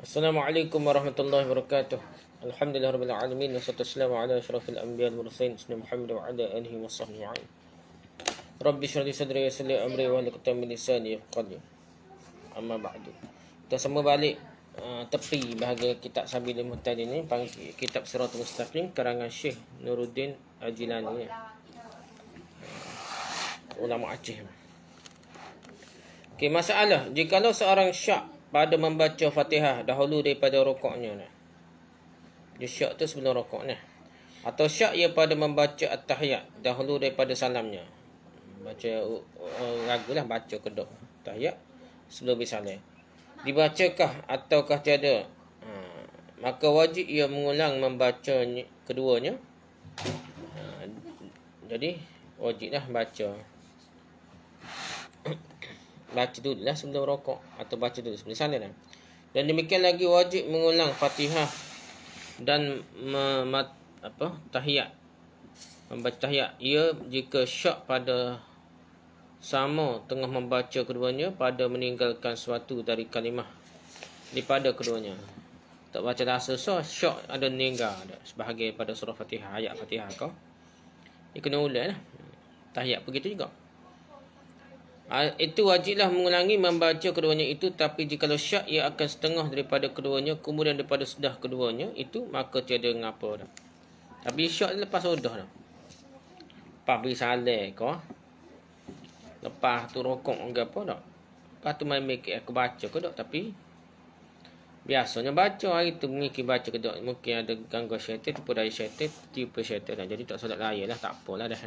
Assalamualaikum warahmatullahi wabarakatuh. Alhamdulillah rabbil alamin wassalatu wassalamu ala asyrafil anbiya'i wal mursalin sayyidina Muhammad wa ala alihi washabbihi ajma'in. Rabbi shrah li sadri wa yassir li amri wa hlul 'uqdatam min lisani yafqahu. Amma ba'du. Kita semua balik tepi bahagian kitab Sabilul Muhtadin ini, kitab Siratul Mustaqim karangan Syekh Nuruddin Al-Jilani, ulama Aceh. Okey, masalah jikalau seorang syak pada membaca Fatihah dahulu daripada rukuknya. Dia syak tu sebelum rukuk ni. Atau syak ia pada membaca at-tahiyat dahulu daripada salamnya. Baca ragulah baca kedok tahiyat sebelum bersalam. Dibacakah ataukah tiada? Maka wajib ia mengulang membaca keduanya. Jadi wajiblah baca. Baca dulu lah sebelum rokok atau baca dulu sebelum salam. Dan demikian lagi wajib mengulang Fatihah dan tahiyat. Membaca tahiyat ia jika syak pada sama tengah membaca keduanya pada meninggalkan suatu dari kalimah daripada keduanya. Tak baca rasa syak ada meninggal ada sebahagian pada surah Fatihah, ayat Fatihah kau. Dia kena ulang lah. Tahiyat begitu juga. Itu wajiblah mengulangi membaca keduanya itu, tapi jikalau syak ia akan setengah daripada keduanya kemudian daripada sudah keduanya itu, maka tiada ngapa dah. Tapi syak lepas sudah dah. Lepas beri salam kau. Lepas tu rokok ke apa dak. Lepas tu main mikir aku baca ke dak, tapi biasanya baca hari tu mikir baca ke dak, mungkin ada gangguan syaitan, tipu daya syaitan, tipu syaitan. Jadi tak solat raya lah, tak apalah dah.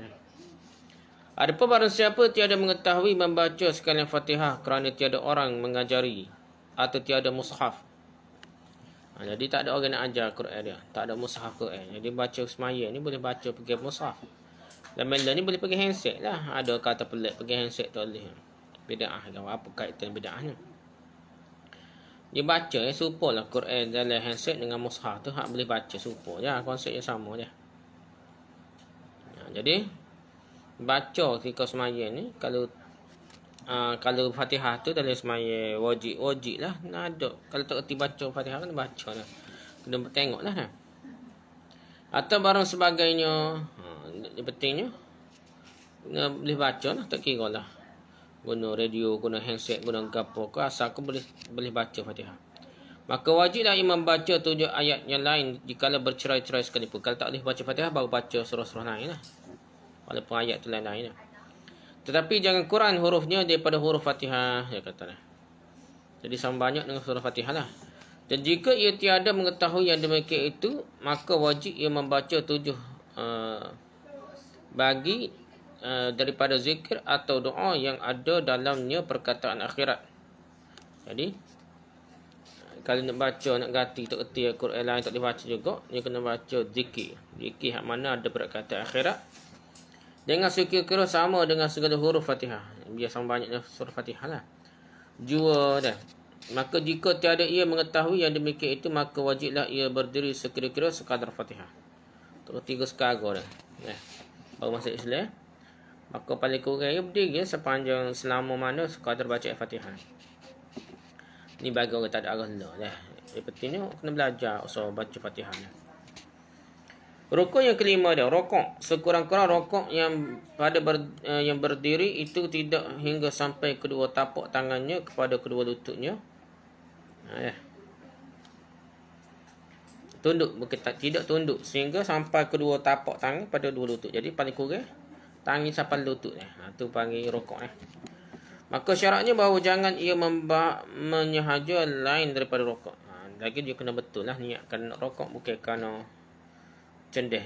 Adapun barang siapa tiada mengetahui membaca sekalian Fatihah kerana tiada orang mengajari atau tiada mushaf. Jadi tak ada orang nak ajar Quran dia. Tak ada mushaf Quran. Jadi baca semaya ni boleh baca pergi mushaf. Dan benda ni boleh pergi handset lah. Ada kata pelik pergi handset tak boleh. Bida'ah ke apa kaitan bida'ah ni. Dia baca serupa lah Quran dalam handset dengan mushaf tu. Hak boleh baca serupa je. Konsep yang sama je. Jadi baca ketika semaya ni, kalau Fatihah tu dalam semaya wajib lah ada. Kalau tak erti baca Fatihah kan baca lah, kena tengok lah kan. Atau barang sebagainya, pentingnya boleh baca lah, tak kira lah guna radio, guna handset, guna gapo ke, asal aku boleh baca Fatihah. Maka wajiblah imam baca 7 ayat yang lain jikalau bercerai-cerai sekalipun. Kalau tak boleh baca Fatihah, baru baca surah-surah lain lah, walaupun ayat tu lain-lain. Tetapi jangan kurang hurufnya daripada huruf Fatihah, dia kata lah. Jadi sama banyak dengan surah Fatihah lah. Dan jika ia tiada mengetahui yang demikian itu, maka wajib ia membaca 7 bagi daripada zikir atau doa yang ada dalamnya perkataan akhirat. Jadi kalau nak baca, nak ganti, tak erti Al-Quran lain tak boleh baca juga, dia kena baca zikir. Zikir yang mana ada perkataan akhirat dengan sekira-kira sama dengan segala huruf Fatihah. Biar sama banyaknya surah Fatihah lah. Jua dah. Maka jika tiada ia mengetahui yang demikian itu, maka wajiblah ia berdiri sekira-kira sekadar Fatihah. Terus 3 sekadar dah. Baru masuk Islam. Maka paling kurang ia berdiri sepanjang selama mana sekadar baca Fatihah. Ni bagi orang tak ada arah lah. Yang pentingnya kena belajar usaha baca Fatihah lah. Rukuk yang kelima dia, rokok. Sekurang-kurang rokok yang yang berdiri itu tidak hingga sampai kedua tapak tangannya kepada kedua lututnya. Tunduk, bukan tidak tunduk sehingga sampai kedua tapak tangan pada dua lutut. Jadi paling kurang tangan sampai lutut ni. Tu panggil rokok ni. Maka syaratnya bahawa jangan ia menyahaja lain daripada rokok. Lagi dia kena betul lah niatkan nak rokok, bukan kerana cendeh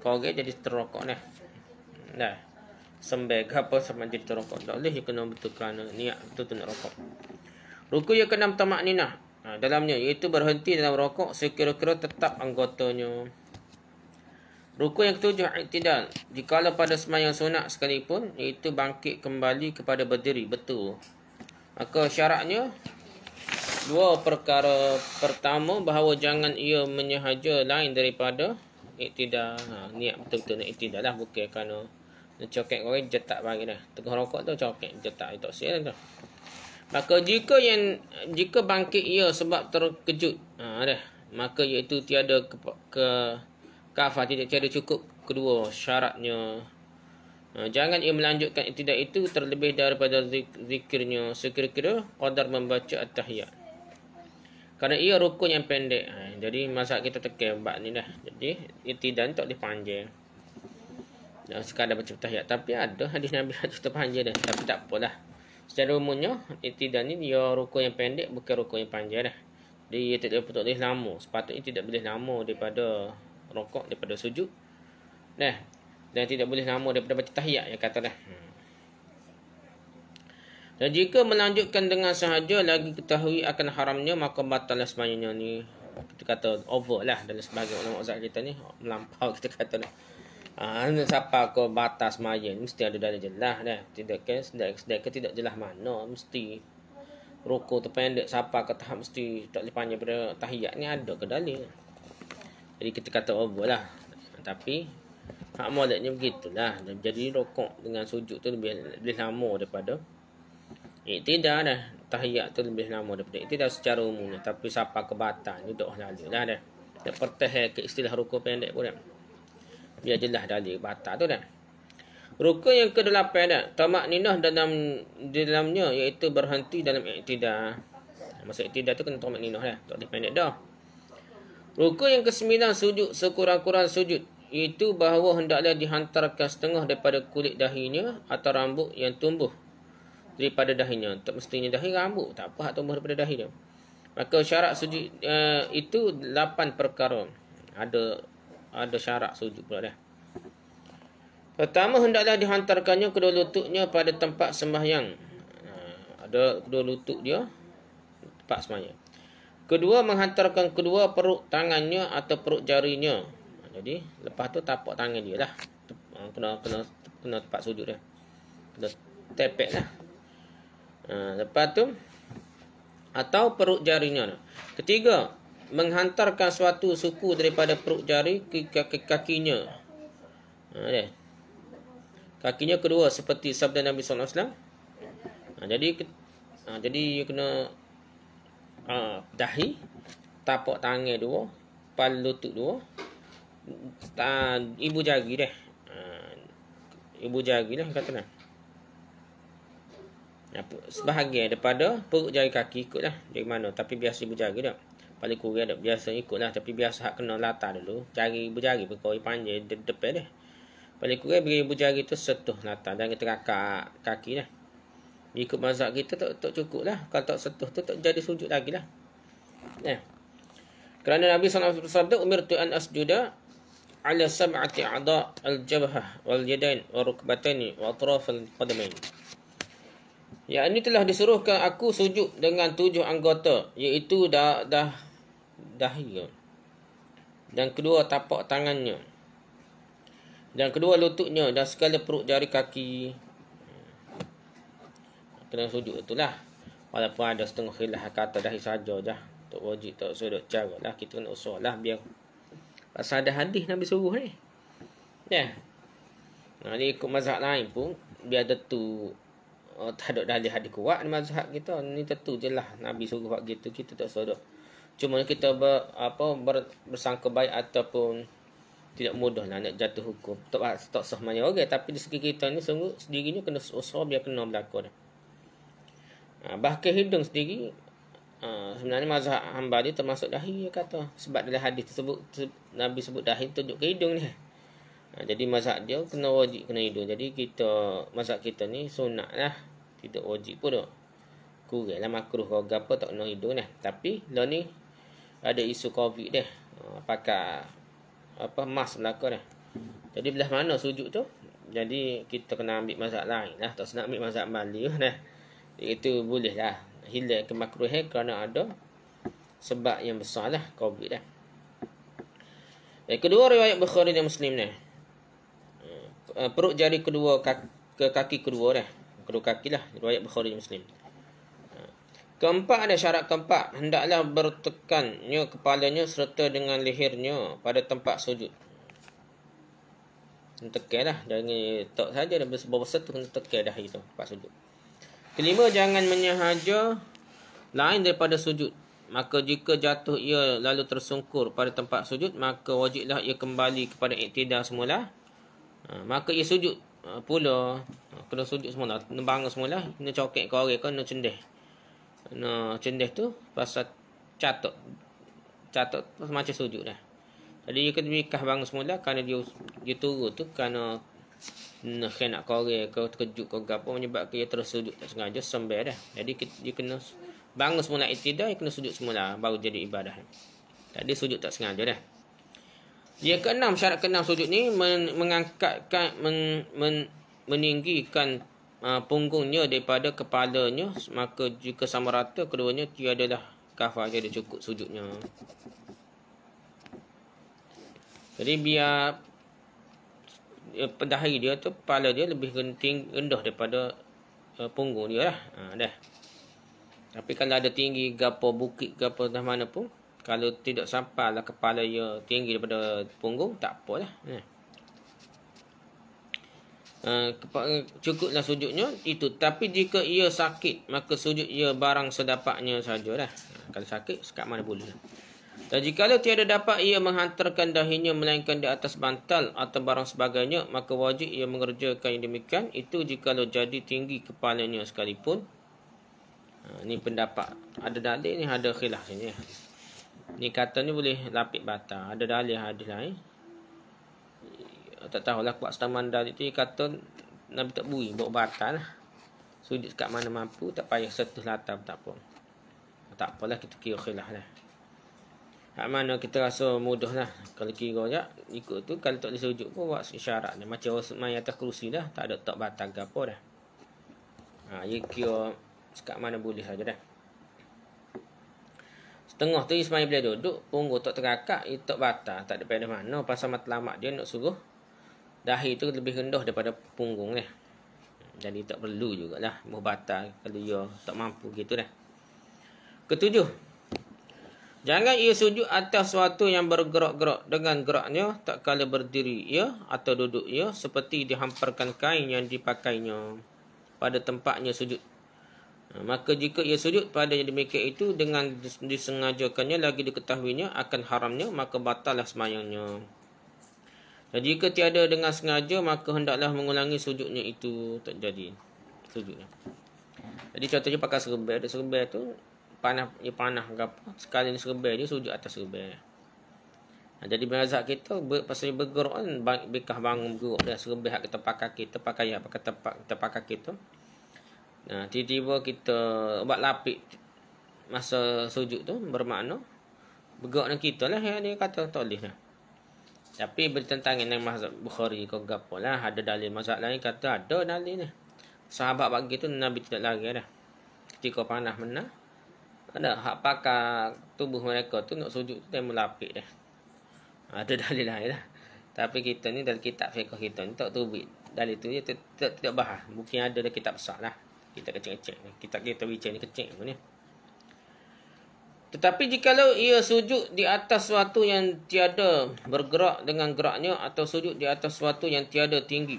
korek jadi terrokok ni. Dah. Sembel ke apa sama jadi terrokok. Tak boleh, dia kena betul kerana niat betul nak rokok. Rukuk yang keenam tamakninah. Dalamnya iaitu berhenti dalam rokok sekira-kira tetap anggotanya. Rukuk yang ketujuh i'tidal. Jikalau pada sembahyang sunat sekalipun, iaitu bangkit kembali kepada berdiri betul. Maka syaratnya 2 perkara. Pertama, bahawa jangan ia menyahaja lain daripada iktidal. Niat betul-betul nak iktidal lah, bukan kerana nak cokek orang jetak bagi dah. Tengah rokok tu cokek jetak, tak sial dah. Maka jika bangkit ia sebab terkejut, maka iaitu tiada kafah, tiada cukup kedua syaratnya. Jangan ia melanjutkan iktidak itu terlebih daripada zikirnya sekira-kira qadar membaca at-tahiyat. Kerana ia rukun yang pendek. Jadi mazhab kita tekan bab ni dah. Jadi iktidak ni tak boleh panjang. Sekadar baca tahiyat. Tapi ada hadis Nabi kita panjang dah. Tapi tak apalah. Secara umumnya iktidak ni dia rukun yang pendek, bukan rukun yang panjang dah. Jadi ia tak boleh lama. Sepatutnya tidak boleh lama daripada rokok, daripada sujud. Dan tidak boleh lama daripada baca tahiyat, yang kata dah. Dan jika melanjutkan dengan sahaja lagi ketahui akan haramnya, maka batal semuanya ni. Kita kata over lah dalam sebahagian ulama mazhab kita ni, melampau kita kata dah. Siapa kau batas maya ni mesti ada dalil jelas dah. Tidak ke sedek tidak jelas mana mesti rukuk terpendek, siapa ke tahap mesti tak boleh panjang pada tahiyat ni, ada ke dalil. Jadi kita kata over lah. Tapi hak moleknya begitulah. Jadi rukuk dengan sujud tu lebih lama daripada iktidak dah. Tahiyat tu lebih lama daripada iktidak secara umumnya. Tapi siapa kebatal ni dah dalil lah dah. Tak pertah ke istilah rukun pendek pun dah. Biar jelas dalil batal tu dah. Rukun yang ke-8 dah. Tamakninah dalamnya iaitu berhenti dalam iktidak. Maksud iktidak tu kena tamakninah dah. Tak boleh pendek dah. Rukun yang ke-9 sujud sekurang-kurang sujud. Itu bahawa hendaklah dihantarkan setengah daripada kulit dahinya atau rambut yang tumbuh daripada dahinya. Tak mestinya dahi rambut. Tak apa hak tumbuh daripada dahi dia. Maka syarat sujud itu 8 perkara. Ada syarat sujud pula dah. Pertama, hendaklah dihantarkannya kedua lututnya pada tempat sembahyang. Ada kedua lutut dia tempat sembahyang. Kedua, menghantarkan kedua perut tangannya atau perut jarinya. Jadi lepas tu tapak tangan dia lah. Kena tempat sujud dia. Kena tepek lah. Lepas tu atau perut jarinya. Ketiga, menghantarkan suatu suku daripada perut jari ke kakinya. Kakinya kedua seperti sabda Nabi SAW. Jadi kena dahi, tapak tangan dua, kepala lutut dua, ibu jari dah. Ibu jari lah kata lah. Sebahagian daripada perut jari kaki ikut lah. Dari mana. Tapi biasa ibu jari dah. Paling kurang dah. Biasa ikut lah. Tapi biasa hak kena latar dulu. Jari ibu jari berkori panjang depan dah. Paling kurang bagi ibu jari tu setuh latar. Dan kita kakak kaki dah. Ikut mazhab kita tak cukup lah. Kalau tak setuh tu tak jadi sujud lagi lah. Kerana Nabi SAW bersabda, umirtu an asjuda ala sab'ati a'da al-jabhah wal yadain wa rukbataini wa atraf al-qadamain. Ya, ini telah disuruhkan aku sujud dengan 7 anggota, iaitu dahi dan kedua tapak tangannya dan kedua lututnya dan segala perut jari kaki. Kena sujud itulah. Walaupun ada setengah khilaf kata dahi saja je. Tak wajib, tak sudut cara lah. Kita kena usul lah biar. Pasal ada hadis Nabi suruh ni. Dia ikut mazhab lain pun biar tentu tak ada dalil hadis kuat di mazhab kita. Ni tentu je lah Nabi suruh buat gitu. Kita tak sudut. Cuma kita bersangka baik ataupun tidak mudah lah nak jatuh hukum. Tak sah mana orang. Tapi di segi kita ni sungguh sendirinya kena usaha biar kena berlaku dah. Bahkan hidung sendiri sebenarnya mazhab Hambali termasuk dahi, dia kata. Sebab dalam hadis tersebut Nabi sebut dahi tunjuk ke hidung ni. Jadi mazhab dia kena wajib kena hidung. Jadi mazhab kita ni sunat lah. Tidak wajib pun tak. Kurang lah makruh kalau apa tak kena hidung ni. Tapi lah ni ada isu COVID dah. Pakai mask belakang dah. Jadi belah mana sujud tu? Jadi kita kena ambil mazhab lain lah. Tak senang ambil mazhab Hambali lah. Itu boleh lah. Hilang kemakruhan kerana ada sebab yang besar lah COVID dah. Kedua riwayat Bukhari dan Muslim ni. Perut jari kedua ke kaki kedua dah. Kedua kaki lah. Riwayat Bukhari dan Muslim. Keempat ada syarat keempat. Hendaklah bertekannya kepalanya serta dengan lehernya pada tempat sujud. Tekan lah. Jangan tak saja dah bersebab tu kena tekan dah itu tempat sujud. Kelima, jangan menyahaja lain daripada sujud. Maka jika jatuh ia lalu tersungkur pada tempat sujud, maka wajiblah ia kembali kepada iktidal semula. Maka ia sujud pula. Kena sujud semula. Kena bangun semula. Kena cokek ke orang. Kena cendeh. Kena cendeh tu pasal catuk. Catuk tu macam sujud dah. Jadi ia kena bikah bangun semula. Kerana dia turun tu. Kerana nak ke orang ke terkejut ke apa. Menyebabkan ia terus sujud tak sengaja. Sembel dah. Jadi dia kena bangun semula iktidal, kena sujud semula baru jadi ibadah. Tadi sujud tak sengaja dah. Yang keenam, syarat keenam sujud ni mengangkatkan meninggikan punggungnya daripada kepalanya, maka jika sama rata keduanya tiadalah kafar, jadi cukup sujudnya. Jadi biar pedahi dia tu, kepala dia lebih rendah daripada punggung dia lah. Dah. Tapi kalau ada tinggi gapo bukit gapo dah mana pun, kalau tidak sampailah kepala ia tinggi daripada punggung, tak apalah. Cukuplah sujudnya itu. Tapi jika ia sakit, maka sujud ia barang sedapatnya sajalah. Kalau sakit, sekat mana boleh. Dan jikalau tiada dapat ia menghantarkan dahinya melainkan di atas bantal atau barang sebagainya, maka wajib ia mengerjakan yang demikian. Itu jikalau jadi tinggi kepalanya sekalipun. Ni pendapat. Ada dalil ni, ada khilaf ni. Ni kata ni boleh lapik bata. Ada dalil hadis lain. Tak tahulah kuat setaman dalil tu. Kata Nabi tak bui bawa bata lah. Sujud kat mana mampu, tak payah setus latar, tak apa. Tak apalah, kita kira khilaf lah. Hak mana kita rasa mudah lah. Kalau kira je, ikut tu. Kalau tak boleh sujud pun buat isyarat ni. Macam orang main atas kerusi dah. Tak ada tak batal ke apa dah. Ia kira sekat mana boleh saja dah. Setengah tu Ismail boleh duduk, punggung tak terakak, ia tak batal. Tak ada pada mana. Pasal matlamat dia nak suruh dahi tu lebih rendah daripada punggung ni. Jadi tak perlu jugalah mau batal kalau ia tak mampu gitu dah. Ketujuh, jangan ia sujud atas sesuatu yang bergerak-gerak dengan geraknya tak kala berdiri ia atau duduk ia, seperti dihamparkan kain yang dipakainya pada tempatnya sujud. Maka jika ia sujud pada yang demikian itu dengan disengajakannya lagi diketahuinya akan haramnya, maka batallah semayangnya. Dan jika tiada dengan sengaja, maka hendaklah mengulangi sujudnya itu, tak jadi sujudnya. Jadi contohnya pakai serban. Ada serban tu panah ke apa, sekali ni serban dia sujud atas serban. Jadi mazhab kita pasal bergerak kan, bekah bangun bergerak dah serban hak kita pakai tempat pakai kita. Tiba-tiba kita buat lapik masa sujud tu, bermakna bergerak dengan kita lah yang dia kata tak boleh lah. Tapi bertentangan dengan mazhab Bukhari ke apa lah. Ada dalil mazhab lain kata ada dalil ni. Sahabat bagi tu Nabi tidak lari dah. Ketika panah menang, ada hak pakai tubuh mereka tu nak sujud tu dia melapik dah. Ada dalil lain lah. Tapi kita ni dalam kitab fiqh kita ni tak tubik. Dalil tu dia tidak bahas. Mungkin ada dalam kitab besar lah. Kita kecil-kecil ni. Kita bincang ni kecil pun ni. Tetapi jikalau ia sujud di atas sesuatu yang tiada bergerak dengan geraknya atau sujud di atas sesuatu yang tiada tinggi,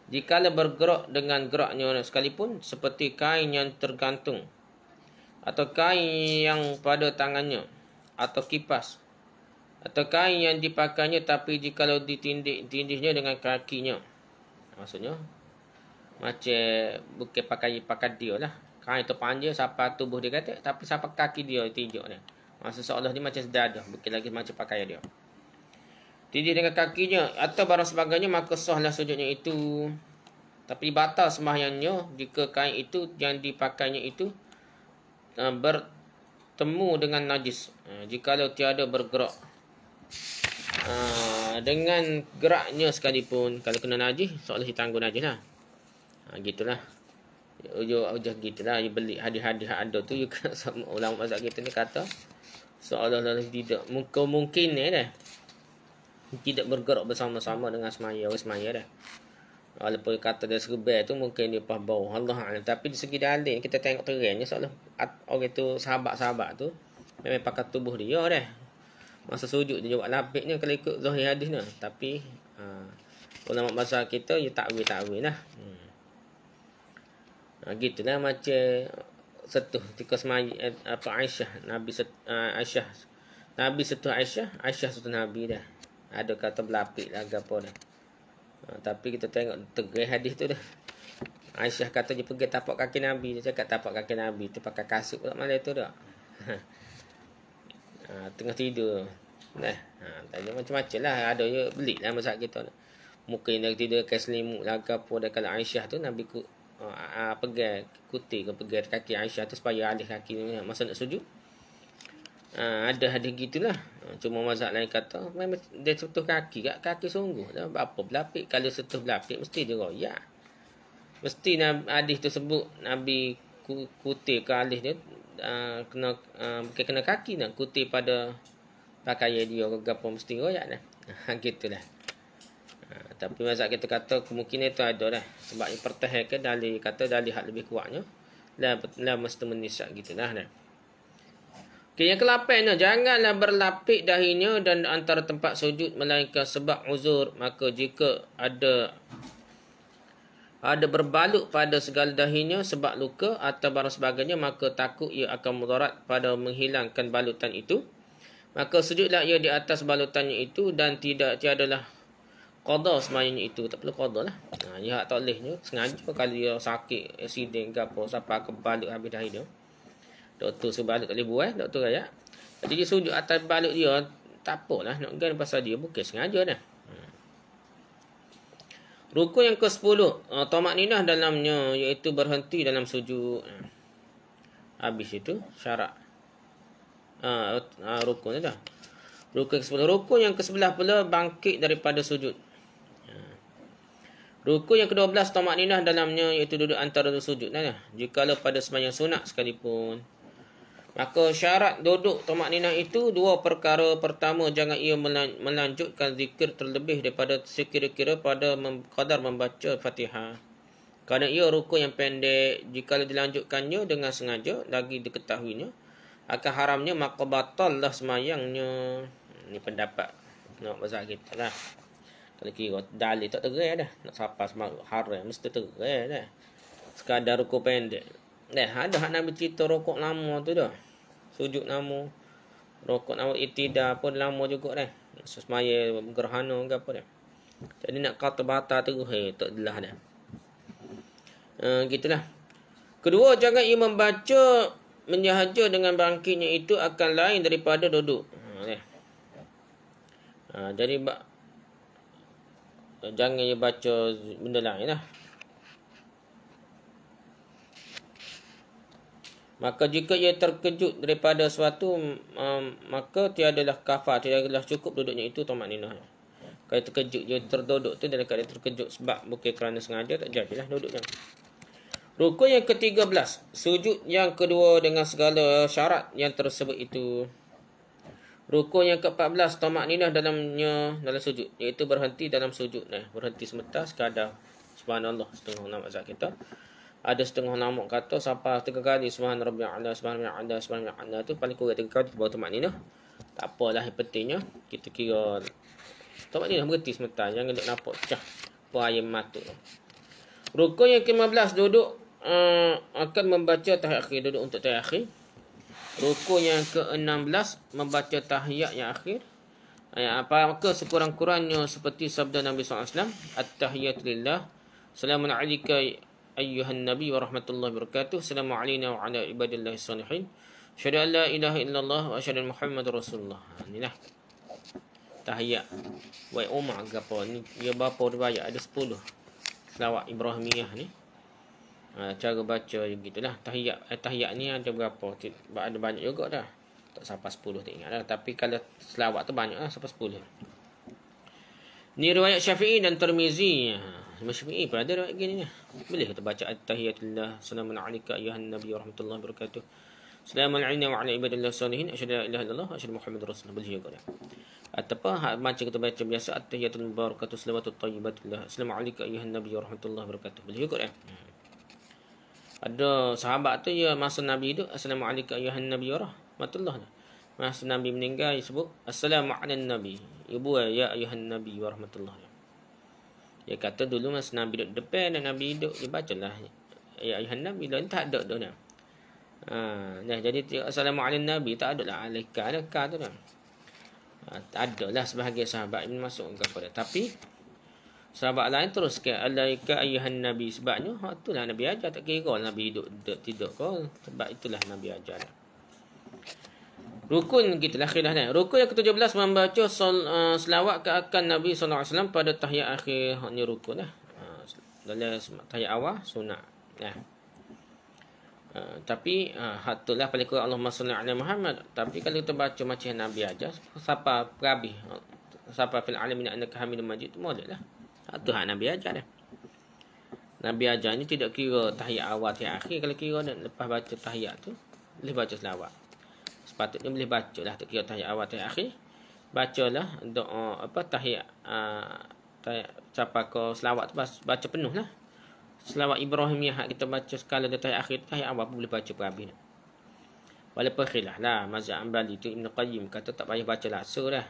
jikalau bergerak dengan geraknya sekalipun, seperti kain yang tergantung atau kain yang pada tangannya atau kipas atau kain yang dipakainya, tapi jikalau ditindihnya dengan kakinya, maksudnya macam bukan pakai dia lah. Kain tu panjang sampai tubuh dia kata, tapi sampai kaki dia tinjuk dia. Maksud seolah dia macam sedadah, bukan lagi macam pakaian dia. Tindih dengan kakinya atau barang sebagainya, maka sahlah sujudnya itu. Tapi batal sembahyangnya jika kain itu yang dipakainya itu bertemu dengan najis. Jikalau tiada bergerak dengan geraknya sekalipun, kalau kena najis, seolah ditanggung najis lah. Gitulah. Ujung gitulah. You beli hadis-hadis ada tu, you sama ulama mazhab kita ni kata seolah-olah tidak mungkin dah. Tidak bergerak bersama-sama dengan semaya dah. Walaupun kata dia serban tu mungkin dia pas bau Allah Alam. Tapi di segi dalil kita tengok terangnya seolah orang tu sahabat-sahabat tu memang pakai tubuh dia dah. Masa sujud dia buat lapiknya kalau ikut zahir hadis ni. Tapi ulama mazhab kita you takwil lah. Gitulah macam setuh ketika semaya Aisyah Nabi setuh Aisyah setuh Nabi dah. Ada kata berlapik lah apa dah. Tapi kita tengok tegai hadis tu dah. Aisyah kata dia pergi tapak kaki Nabi. Dia cakap tapak kaki Nabi tu pakai kasut pula malam tu dah. Tengah tidur. Tanya macam-macam lah. Ada je belik lah masak kita. Mungkin dia tidur ke selimut lah ke apa. Dan kalau Aisyah tu Nabi pegang kuti ke pegang kaki Aisyah tu supaya alih kaki ni masa nak sujud. Ada hadis gitulah. Cuma mazhab lain kata memang dia sentuh kaki sungguh dah. Apa berlapik, kalau sentuh berlapik mesti dia royak. Mesti hadis tu sebut Nabi kuti ke alih dia bukan kena kaki nak kuti pada pakaian dia ke apa mesti royak dah. Gitulah. Tapi mazhab kita kata kemungkinan itu ada dah. Sebab yang pertahankan dalil kata dalil hak lebih kuatnya. Lah mesti menisak gitulah dah. Okay, yang ke-8 janganlah berlapik dahinya dan antara tempat sujud melainkan sebab uzur. Maka jika ada berbalut pada segala dahinya sebab luka atau barang sebagainya, maka takut ia akan mudarat pada menghilangkan balutan itu. Maka sujudlah ia di atas balutannya itu dan tiadalah qada semayanya itu. Tak perlu qada lah. Ia hak tak bolehnya. Sengaja kalau dia sakit, accident ke apa, sampai ke balut habis dahi dia. Doktor suruh balut tak boleh buat, doktor raya. Jadi dia sujud atas balut dia, tak apalah. Nak gan pasal dia bukan sengaja dah. Rukun yang ke-10, tamakninah dalamnya, iaitu berhenti dalam sujud. Habis itu syarat. Rukun dah. Rukun ke-10. Rukun yang ke-11 pula bangkit daripada sujud. Rukun yang ke-12 tamakninah dalamnya, iaitu duduk antara dua sujud. Jikalau pada sembahyang sunat sekalipun. Maka syarat duduk tamakninah itu dua perkara. Pertama, jangan ia melanjutkan zikir terlebih daripada sekira-kira pada kadar membaca Fatihah. Kerana ia rukun yang pendek. Jikalau dilanjutkannya dengan sengaja, lagi diketahuinya akan haramnya, maka batal lah semayangnya. Ini pendapat nak bahasa kita lah. Kalau kira dalil tak terai dah. Nak sapa semayang haram mesti terai dah. Sekadar rukun pendek. Ada hak Nabi cerita rokok lama tu dah. Sujud lama. Rokok lama itida pun lama juga dah. Semaya gerhana ke apa dah. Jadi nak kata batal tu tak adalah dah. Gitulah. Kedua, jangan ia membaca menyahaja dengan bangkitnya itu akan lain daripada duduk. Jadi jangan ia baca benda lain lah. Maka jika ia terkejut daripada suatu, maka tiadalah kafar, tiadalah cukup duduknya itu tamakninah. Kalau terkejut, dia terduduk tu dalam keadaan terkejut sebab bukan kerana sengaja, tak jadilah duduknya. Rukun yang ke-13, sujud yang kedua dengan segala syarat yang tersebut itu. Rukun yang ke-14, tamakninah dalam sujud, iaitu berhenti dalam sujud. Berhenti sebentar sekadar subhanallah setengah nama azab kita. Ada setengah nama kata sampai 3 kali subhan rabbiyal a'la, subhan rabbiyal a'la, subhan rabbiyal a'la tu paling kurang 3 kali baru tamakninah. Tak apalah, yang pentingnya kita kira tamakninah berhenti sebentar, jangan duk nampak pecah ayam mata. Rukun yang ke-15, duduk akan membaca tahiyat akhir, duduk untuk tahiyat akhir. Rukun yang ke-16, membaca tahiyat yang akhir. Maka sekurang-kurangnya seperti sabda Nabi SAW, at-tahiyatu lillah, salamun alaika ayyuhan nabi wa rahmatullahi wa barakatuh, salamu alaina wa ala ibadillahi salihin, asyhadu an la ilaha illallah wa asyhadu anna muhammadar rasulullah. Inilah tahiyat. Wai Umar ke apa ni, dia berapa riwayat, ada 10 selawat Ibrahimiyah ni. Cara baca begitulah. Tahiyat ni ada berapa? Ada banyak juga dah. Tak sampai 10 tak ingat dah. Tapi kalau selawat tu banyak lah, sampai 10. Ni riwayat Syafi'i dan Tirmizi. Syafi'i pun ada riwayat gini ni. Boleh kita baca at-tahiyatullah, salamun alaika ayyuhan nabi wa rahmatullahi wa barakatuh, salamun alaina wa ala ibadillah salihin, asyhadu an la ilaha illallah wa asyhadu muhammadar rasulullah. Boleh juga dah. Ataupun macam kita baca biasa, at-tahiyatul mubarakatuh, salawatut thayyibatullah, assalamu alaika ayyuhan nabi wa rahmatullahi wa barakatuh. Boleh juga dah. Ada sahabat tu ya masa Nabi hidup, assalamualaikum ayuhan nabi wa rahmatullah. Masa Nabi meninggal dia sebut assalamu ala nabi, ibu ya ayuhan nabi wa rahmatullah. Dia kata dulu masa Nabi duduk depan dan Nabi hidup, dia bacalah ya ayuhan nabi dah tak ada dah. Nah jadi assalamualaikum nabi tak ada lah alaika tu dah. Tak ada lah sebahagian sahabat Ibn Mas'ud kepada. Tapi sahabat lain terus ke alaika ayuhan nabi sebabnya itulah nabi ajar, tak kira nabi hidup tidak kau, sebab itulah nabi ajar. Rukun gitulah khilafnya. Rukun yang ke-17 membaca selawat ke akan Nabi sallallahu alaihi wasallam pada tahiyat akhir. Ni rukun lah. Dalam tahiyat awal sunat. Tapi itulah paling kurang Allahumma salli ala Muhammad. Tapi kalau kita baca macam Nabi aja, siapa perabih, siapa fil alamin annaka hamidum majid, boleh lah. Itu hak Nabi ajar dah. Nabi ajar ni tidak kira tahiyat awal tahiyat akhir. Kalau kira dan lepas baca tahiyat tu boleh baca selawat. Sepatutnya boleh baca lah, tak kira tahiyat awal tahiyat akhir. Bacalah doa tahiyat siapa ke selawat tu baca penuh lah. Selawat Ibrahimiyah kita baca sekala dari tahiyat akhir, tahiyat awal pun boleh baca perhabis. Walaupun khilaf lah mazhab Ambali tu Ibn Qayyim kata tak payah baca laksa dah.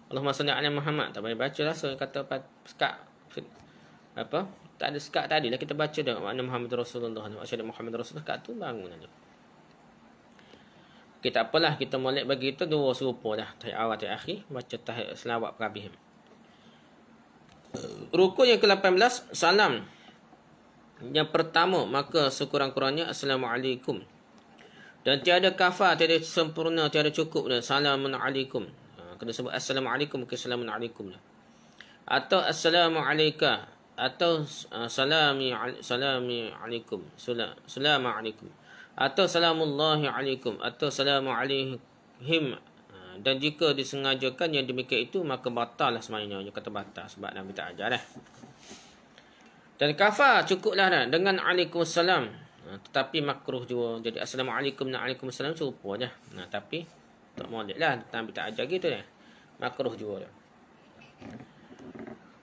Allahumma salli ala Muhammad tak payah baca laksa, kata sekat tak ada sekat tadi lah kita baca dah makna Muhammad Rasulullah, maksud Muhammad Rasulullah kat tu bangun aja. Okay, tak apalah, kita molek bagi kita dua serupa dah, tahiyat awal tahiyat akhir baca tahiyat selawat perhabis. Rukun yang ke-18 salam. Yang pertama, maka sekurang-kurangnya assalamualaikum. Dan tiada kafar, tiada sempurna, tiada cukup dah. Salamun alaikum. Kena sebut assalamualaikum ke salamun alaikum dah. Atau assalamualaika, atau salami alaikum, salamu alaikum, atau salamullahi alaikum, atau salamu alaihim. Dan jika disengajakan yang demikian itu, maka batal lah semuanya. Dia kata batal sebab Nabi tak ajar dah. Dan kafar cukuplah dah dengan Waalaikumsalam. Tetapi makruh juga. Jadi Assalamualaikum dan Waalaikumsalam serupa je. Tapi tak molek lah. Nabi tak ajar gitu dah. Makruh juga dah.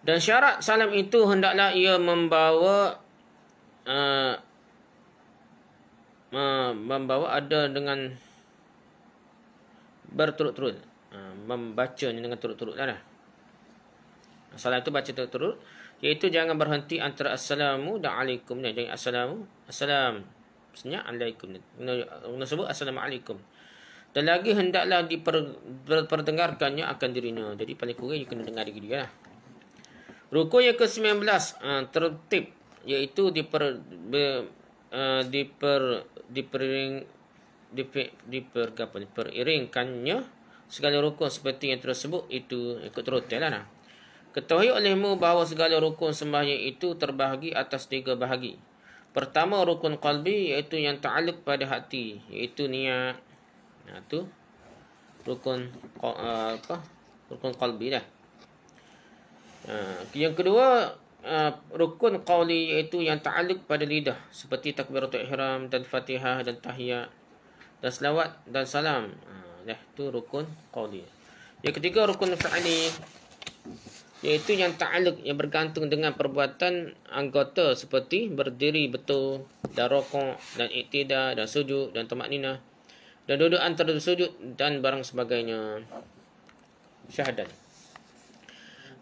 Dan syarat salam itu hendaklah ia membawa ada dengan berturut-turut. Membacanya dengan turut-turut lah. Salam itu baca turut-turut. Iaitu jangan berhenti antara assalamu dan alaikum. Jangan assalam. Maksudnya alaikum. Kita sebut assalamualaikum. Dan lagi hendaklah diperdengarkannya akan dirinya. Jadi paling kurang you kena dengar diri dia lah. Rukun yang ke-19 tertib. Iaitu diperiringkannya segala rukun seperti yang tersebut. Itu ikut terutil lah. Ketahui olehmu bahawa segala rukun sembahyang itu terbahagi atas 3 bahagi. Pertama, rukun qalbi, iaitu yang ta'alluq pada hati, iaitu niat. Itu rukun qalbi dah. Yang kedua, rukun qawli, iaitu yang ta'alluq pada lidah, seperti takbiratul ihram dan Fatihah dan tahiyat dan selawat dan salam. Itu rukun qawli. Yang ketiga, rukun fi'li, iaitu yang ta'alluq, yang bergantung dengan perbuatan anggota seperti berdiri betul dan rukuk dan iktidal dan sujud dan tamakninah dan duduk antara sujud dan barang sebagainya. Syahadat.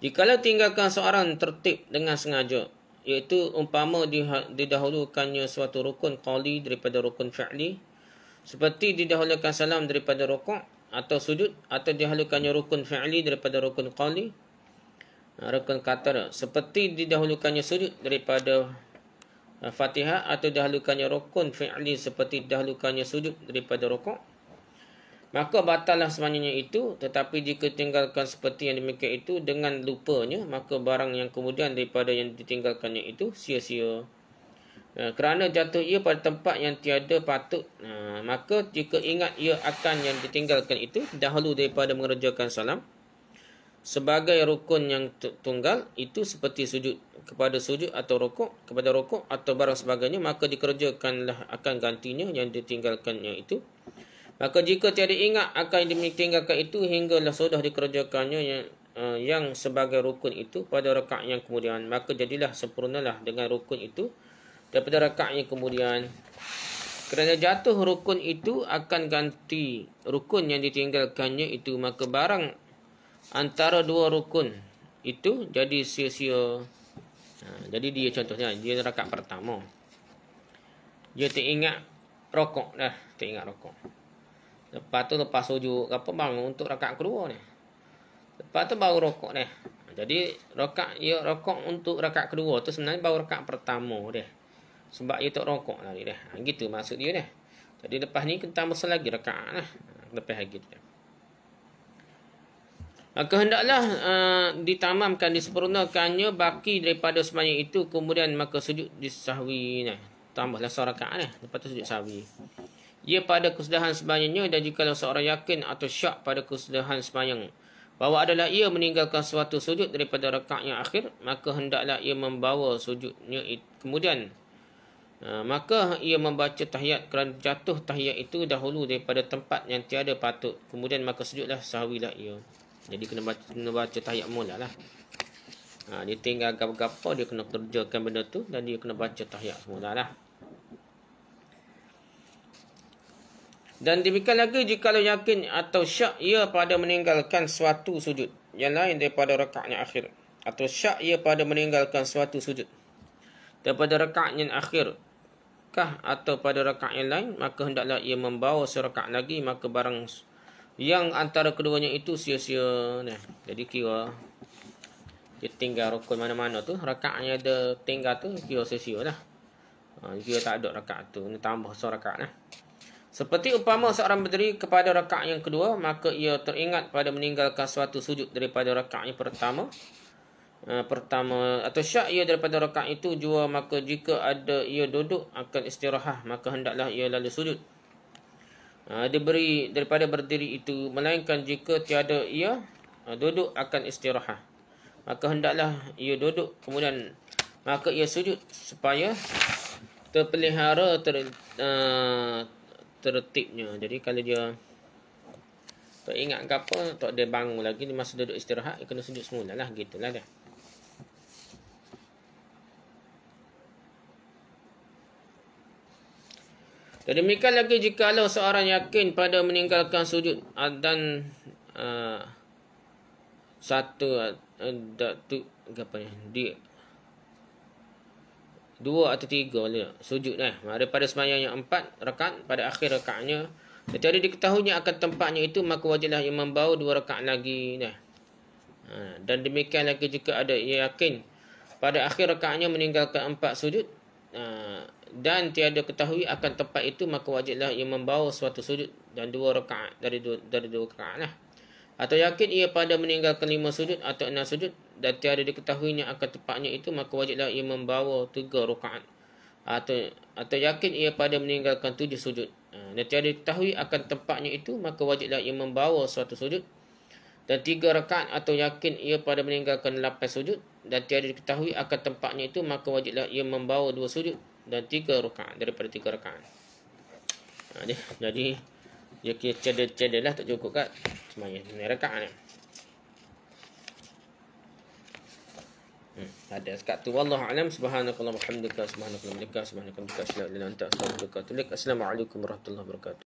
Jikalau tinggalkan seorang tertib dengan sengaja, iaitu umpama didahulukannya suatu rukun qawli daripada rukun fi'li, seperti didahulukan salam daripada rukuk atau sujud, atau didahulukannya rukun fi'li daripada rukun qawli, rukun kata, seperti didahulukannya sujud daripada Fatihah, atau didahulukannya rukun fi'li seperti didahulukannya sujud daripada rukuk, maka batallah semuanya itu. Tetapi jika tinggalkan seperti yang demikian itu dengan lupanya, maka barang yang kemudian daripada yang ditinggalkannya itu sia-sia, kerana jatuh ia pada tempat yang tiada patut. Maka jika ingat ia akan yang ditinggalkan itu dahulu daripada mengerjakan salam sebagai rukun yang tunggal, itu seperti sujud kepada sujud atau rukuk kepada rukuk atau barang sebagainya, maka dikerjakanlah akan gantinya yang ditinggalkannya itu. Maka jika tiada ingat akan yang ditinggalkan itu hinggalah sudah dikerjakannya yang sebagai rukun itu pada rakaat yang kemudian, maka jadilah sempurnalah dengan rukun itu daripada rakaat yang kemudian. Kerana jatuh rukun itu akan ganti rukun yang ditinggalkannya itu, maka barang antara dua rukun itu jadi sia-sia. Jadi dia contohnya dia rakaat pertama, Dia teringat rokok dah. Teringat rokok. Lepas tu lepas sujud apa bangun untuk rakaat kedua ni. Lepas tu baru rokok dah. Jadi rokok untuk rakaat kedua tu sebenarnya baru rakaat pertama dia. Sebab dia tak rokok lagi dah. Gitu maksud dia dah. Jadi lepas ni kita tambah lagi rakaat lah. Lepas lagi tu. Maka hendaklah ditamamkan, disempurnakannya baki daripada sembahyang itu, kemudian maka sujud disahwi. Nah, tambahlah seorang rakaat lah. Lepas tu sujud sahwi. Ia pada kesudahan sembahyangnya, dan jika seorang yakin atau syak pada kesudahan sembahyang bahawa adalah ia meninggalkan suatu sujud daripada rakaat yang akhir, maka hendaklah ia membawa sujudnya kemudian. Maka ia membaca tahiyat kerana jatuh tahiyat itu dahulu daripada tempat yang tiada patut. Kemudian maka sujudlah sahwilah ia. Jadi kena baca tahiyat mula lah. Dia tinggal apa-apa, dia kena kerjakan benda tu, dan dia kena baca tahiyat semula lah. Dan demikian lagi jikalau yakin atau syak ia pada meninggalkan suatu sujud yang lain daripada rakaat yang akhir, atau syak ia pada meninggalkan suatu sujud daripada rakaat yang akhir atau pada rakaat yang lain, maka hendaklah ia membawa serakaat lagi, maka barang yang antara keduanya itu sia-sia. Nah, jadi kira dia tinggal rukun mana-mana tu, rakaatnya ada tinggal tu kira sia-sia lah. Kira tak ada rakaat tu, ni tambah seorang rakaat lah. Seperti umpama seorang berdiri kepada rakaat yang kedua, maka ia teringat pada meninggalkan suatu sujud daripada rakaat yang pertama atau syak ia daripada rakaat itu jua, maka jika ada ia duduk akan istirahat, maka hendaklah ia lalu sujud diberi daripada berdiri itu, melainkan jika tiada ia duduk akan istirahat, maka hendaklah ia duduk kemudian maka ia sujud supaya terpelihara tertibnya. Jadi kalau dia tak ingat ke apa, tak dia bangun lagi di masa duduk istirahat, dia kena sujud semula lah, gitulah dia. Dan demikian lagi jikalau seorang yakin pada meninggalkan sujud dan dua atau tiga sujud daripada sembahyang yang 4 rakaat pada akhir rakaatnya, tetapi diketahuinya akan tempatnya itu, maka wajiblah ia membawa 2 rakaat lagi. Dan demikian lagi jika ada ia yakin pada akhir rakaatnya meninggalkan 4 sujud dan tiada ketahui akan tempat itu, maka wajiblah ia membawa suatu sujud dan 2 rakaat dari 2 rakaat lah. Atau yakin ia pada meninggalkan 5 sujud atau 6 sujud dan tiada diketahuinya akan tempatnya itu, maka wajiblah ia membawa 3 rakaat. Atau yakin ia pada meninggalkan 7 sujud dan tiada diketahui akan tempatnya itu, maka wajiblah ia membawa suatu sujud dan 3 rakaat. Atau yakin ia pada meninggalkan 8 sujud dan tiada diketahui akan tempatnya itu, maka wajiblah ia membawa 2 sujud dan 3 rakaat daripada 3 rakaat. Jadi dia kira cedera lah, tak cukup kat semuanya ni rakaat ni. Ada sekat tu, wallahu alam. Subhanakallahumma hamdika, subhanakallahumma bihamdika, subhanakallahumma bihamdika, asyhadu an la ilaha illa anta, astaghfiruka wa atubu ilaik. Assalamualaikum warahmatullahi wabarakatuh.